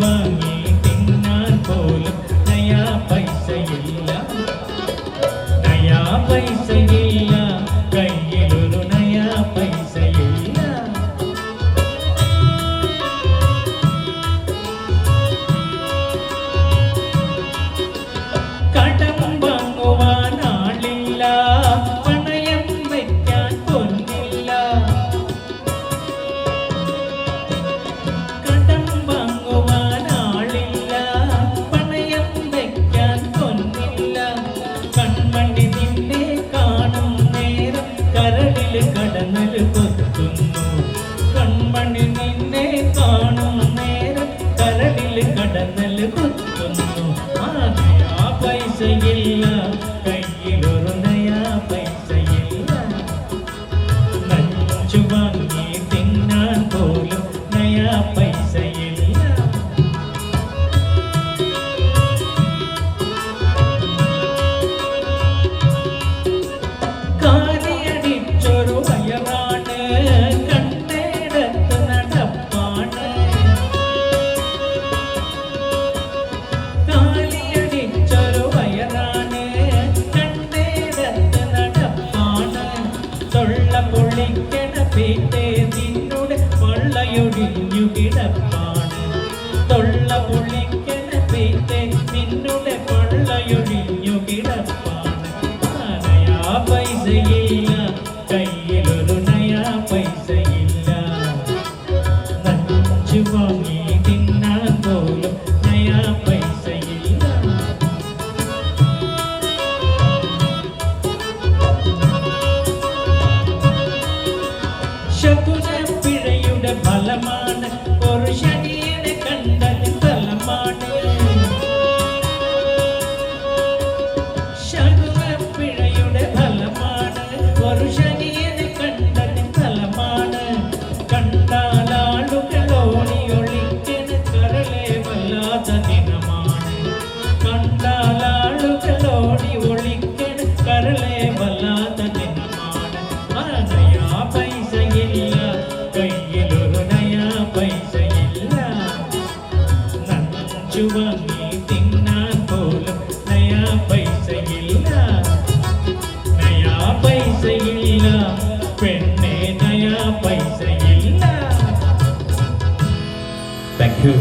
വാങ്ങി തിന്നാൻ പോലും നയാ പൈസയില്ല, നയാ പൈസയില്ല, കയ്യിലൊരു നയാ പൈസയില്ല. കടം വാങ്ങുവാൻ ആളില്ല, പണയം വയ്ക്കാൻ പൊന്നില്ല. കടം വാങ്ങുവാൻ ആളില്ല, പണയം വയ്ക്കാൻ പൊന്നില്ല. കൺമണി നിന്നെ കാണും നേരം കരളിൽ കടന്നൽ കൊത്തുന്നു. കൺമണി നിന്നെ കാണും നേരം കരളിൽ കടന്നൽ കൊത്തുന്നു. നയാ പൈസയില്ല, കയ്യിലൊരു നയാ പൈസയില്ല. നഞ്ചു വാങ്ങി തിന്നാൻ പോലും നയാ പൈസയില്ല. കാലിയടിച്ചൊരു വയറാണ്, കണ്ടേടത്ത് നടപ്പാണ്. കാലിയടിച്ചൊരു വയറാണ്, കണ്ടേടത്ത് നടപ്പാണ്. തൊള്ള പൊളിക്കണ പീറ്റേ നിന്നുടെ പള്ളയൊടിഞ്ഞു കിടപ്പാണ്. തൊള്ള പൊളിക്കണ പീറ്റേ നിന്നുടെ പള്ളയൊടിഞ്ഞു കിടപ്പാണ്. നയാ പൈസയില്ല, കയ്യിലൊരു നയാ പൈസയില്ല. നഞ്ചു വാങ്ങി തിന്നാൻ പോലും നയാ പൈസയില്ല. ശകുനപ്പിഴയുടെ ഫലമാണ് ഒരു ശനിയെ കണ്ടൽ ഫലമാണ്. ശകുനപ്പിഴയുടെ ഫലമാണ് ഒരു ശനിയെ കണ്ടൽ ഫലമാണ്. കണ്ടാലാളുകൾ ഓടിയൊളിക്കണ കരളെ വല്ലാത്ത ദിനമാണ്. കണ്ടാലാളുകൾ ഓടി ഒളിക്കണ കരളെ വല്ലാത്ത ദിനമാണ്. നയാ പൈസയില്ല, കയ്യിലൊരു നയാ പൈസയില്ല. നഞ്ചു വാങ്ങി തിന്നാൻ പോലും നയാ പൈസയില്ല. നയാ പൈസയില്ല, പെണ്ണെ നയാ പൈസയില്ല. Thank U.